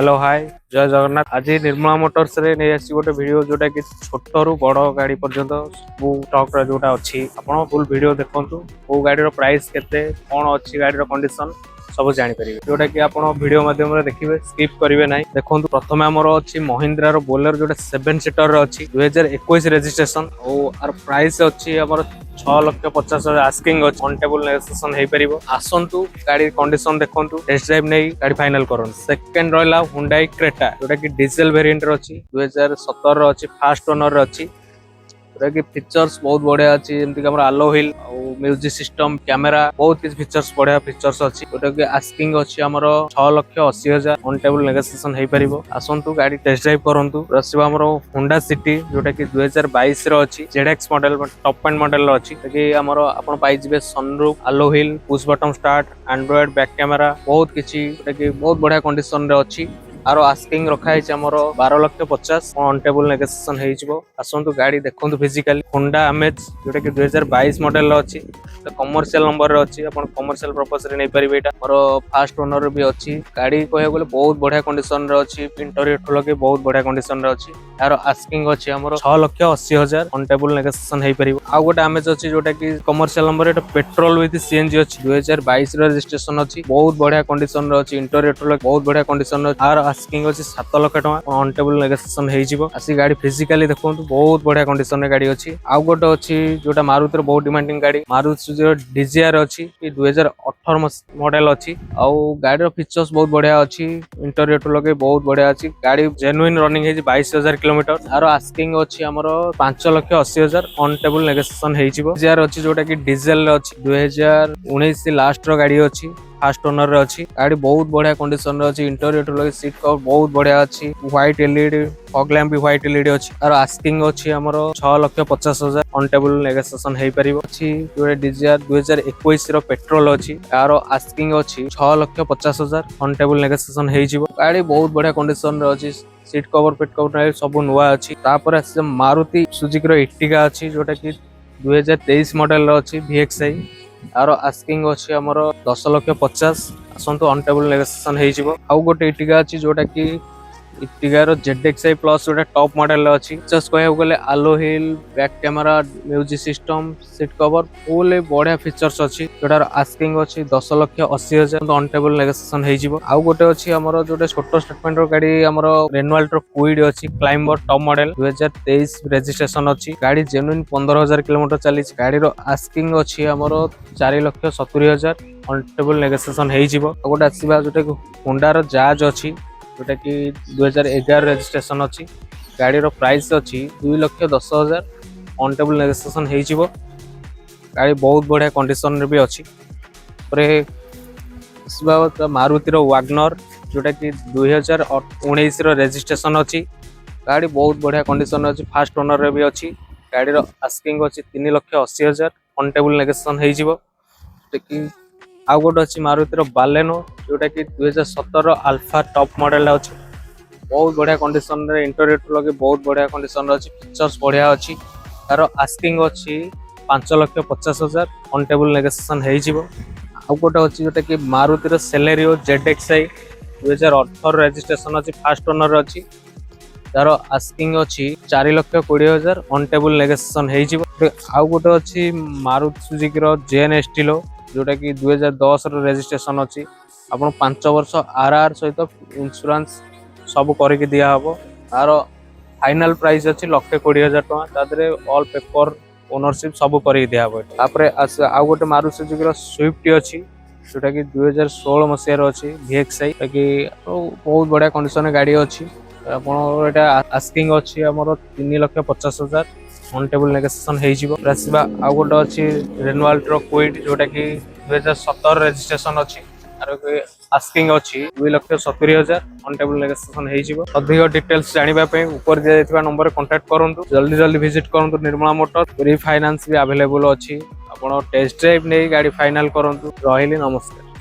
Hello hi जय जगन्नाथ। आज Nirmala Motors रे नहीं आसी गोटे वीडियो जोटा कि छोट रु बड़ गाड़ी पर्यंत सब स्टॉक रा जोटा अछि आपण फुल वीडियो देखंतु। वो गाड़ी रो प्राइस केते कोन अछि गाड़ी रो कंडीशन सब जानि परिबे जोटा कि आपण वीडियो माध्यम रे देखिबे स्किप करिवे नाही। देखंतु प्रथमे हमर अछि महिंद्रा रो बोलेरो जोटा 7 सीटर रो अछि 2021 रजिस्ट्रेशन ओ आर प्राइस अछि हमर 6,50,000 आस्किंग अछि ऑन टेबल नेगोशिएशन हे परिबो। आसंतु गाड़ी कंडीशन देखंतु टेस्ट ड्राइव नै गाड़ी फाइनल करन। सेकंड रहला हुंडई क्रेटा जोटा कि डीजल वेरिएंट रो अछि 2017 रो अछि फास्ट ओनर रो अछि जोटा कि फीचर्स बहुत बढ़िया अछि जेमति कि हमरा अलो व्हील और म्यूजिक सिस्टम कैमरा बहुत किछ फीचर्स बढ़िया फीचर्स अछि जोटा कि आस्किंग अछि हमर 6,80,000 ऑन टेबल नेगोशिएशन हे परिबो। आसंतु गाड़ी टेस्ट ड्राइव करंतु। रसिबा हमर होंडा सिटी जोटा कि 2022 रो अछि ZX model top end model रो अछि कि हमर आपण पाइ जिवे sunroof alloy wheel push button start Android back camera बहुत किछि जोटा कि बहुत बढ़िया कंडीशन रे अछि। आरो आस्किंग रखा है हमर 12,50,000 ऑन टेबल नेगोशिएशन हे जिवो। आसंतु गाड़ी देखंतु फिजिकली होंडा अमेज जोटा कि 2022 मॉडल रो अछि कमर्शियल नंबर रो अछि आपण कमर्शियल पर्पस रे नै परिबे। एटा मोर फास्ट ओनर भी अछि गाड़ी कहय बोले बहुत बढ़िया कंडीशन रे अछि इंटीरियर ठो लगे बहुत बढ़िया कंडीशन रे अछि। यार आस्किंग अछि हमर 6,80,000 ऑन टेबल नेगोशिएशन हे परिबो। आ गोटे अमेज अछि जोटा कि commercial number Etah petrol with CNG अछि 2022 रो रजिस्ट्रेशन अछि बहुत बढ़िया कंडीशन रे अछि इंटीरियर ठो लगे बहुत बढ़िया कंडीशन रे। आर आस्किंग अछि 7 लाख टका ऑन टेबल नेगोशिएशन हे जिवो। आसी गाड़ी फिजिकली देखंतु बहुत बढ़िया कंडीशन रे गाड़ी अछि। आ गोटे अछि जोटा मारुति रो बहुत डिमांडिंग गाड़ी मारुति सुजुकी डिजायर अछि 2018 मॉडल अछि आ गाड़ी रो फीचर्स बहुत बढ़िया अछि इंटीरियर ठो लगे बहुत बढ़िया अछि। गाड़ी जेन्युइन रनिंग हे 22,000 किलोमीटर। आरो आस्किंग अछि हमर 5,80,000 ऑन टेबल नेगोशिएशन हे जिवो। डिजायर अछि जोटा कि डीजल रे अछि 2019 लास्ट रो गाड़ी अछि फास्ट ओनर रे अछि गाड़ी बहुत बढ़िया कंडीशन रे अछि इंटीरियर ठो लगे सीट कवर बहुत बढ़िया अछि व्हाइट एलईडी फॉग लैंप भी व्हाइट एलईडी अछि। आरो आस्किंग अछि हमर 6,50,000 ऑन टेबल नेगोशिएशन हे परिबो। अछि जोटा डिजायर 2021 रो पेट्रोल अछि आरो आस्किंग अछि 6,50,000 ऑन टेबल नेगोशिएशन हे जिवो। गाड़ी बहुत बढ़िया कंडीशन रे अछि सीट कवर पेट कवर सब नुवा अछि। तापर आसे मारुति सुजुकी रो इर्टिगा अछि जोटा कि 2023 मॉडल रो अछि VXI आरो आस्किंग अछि हमर 10,50,000 आसंतु ऑन टेबल नेगोशिएशन हे जिवो। आ गोटे इर्टिगा अछि जोटा कि इर्टिगा रो ZXi प्लस जोटा टॉप मॉडल रो अछि जस्ट कहय गले alloy wheel back camera music system seat cover full बढ़िया फीचर्स अछि जोटा आस्किंग अछि 10,80,000 ऑन टेबल नेगोशिएशन हे जिवो। आ गोटे अछि हमर जोटे छोटो स्टेटमेंट रो गाड़ी हमर रेनॉल्ट रो क्विड अछि क्लाइंबर टॉप मॉडल 2023 रजिस्ट्रेशन अछि गाड़ी जेन्युइन 15,000 किलोमीटर चली। गाड़ी रो आस्किंग अछि हमर 4,70,000 ऑन टेबल नेगोशिएशन हे जिवो। गोटे आसीबा जोटे होंडा रो जाज अछि जोटा कि 2011 रजिस्ट्रेशन अछि गाड़ी रो प्राइस अछि 2,10,000 ऑन टेबल नेगोशिएशन हे जिवो। गाड़ी बहुत बढ़िया कंडीशन रे भी अछि। परे आसीबा मारुति रो वैगनर जोटा कि 2019 रो रजिस्ट्रेशन अछि गाड़ी बहुत बढ़िया कंडीशन अछि फास्ट ओनर रे भी अछि। गाड़ी रो आस्किंग अछि 3,80,000 ऑन टेबल नेगोशिएशन हे जिवो। कि आ गोटे अछि मारुति रो बालेनो जोटा कि 2017 रो अल्फा टॉप मॉडल अछि बहुत बढ़िया कंडीशन रे इंटीरियर ठो लगे बहुत बढ़िया कंडीशन रे अछि फीचर्स बढ़िया अछि। तारो आस्किंग अछि 5,50,000 ऑन टेबल नेगोशिएशन हे जिवो। आ गोटे अछि जोटा कि मारुति रो सेलेरियो ZXi 2018 रजिस्ट्रेशन अछि फास्ट ओनर अछि तारो आस्किंग अछि 4,20,000 ऑन टेबल नेगोशिएशन हे जिवो। आ गोटे अछि मारुति सुजुकी रो जेन स्टिलो जोटा कि 2010 रो रजिस्ट्रेशन अछि आपण 5 वर्ष आरआर सहित इंश्योरेंस सब करके दिया हबो। तारो फाइनल प्राइस अछि 1,20,000 टका तादरे ऑल पेपर ओनरशिप सब करके दिया हबो। तापरे आ गोटे मारुति सुजुकी रो स्विफ्ट अछि जोटा कि 2016 मसिया रो अछि VXI कि बहुत बढ़िया कंडीशन रे गाड़ी अछि। आपण एटा आस्किंग अछि हमर 3,50,000 ऑन टेबल नेगोशिएशन हे जिवो। आसीबा आ गोटे अछि रेनॉल्ट रो क्विड जोटा कि 2017 रजिस्ट्रेशन अछि आरो आस्किंग अछि 2,70,000 ऑन टेबल नेगोशिएशन हे जिवो। अधिक डिटेल्स जानिबा पे ऊपर दिया जायतिबा नंबर रे कांटेक्ट करंतु जल्दी विजिट करंतु निर्मला मोटर्स पूरी फाइनेंस भी अवेलेबल अछि आपण टेस्ट ड्राइव नै गाड़ी फाइनल करंतु। रहिली नमस्कार।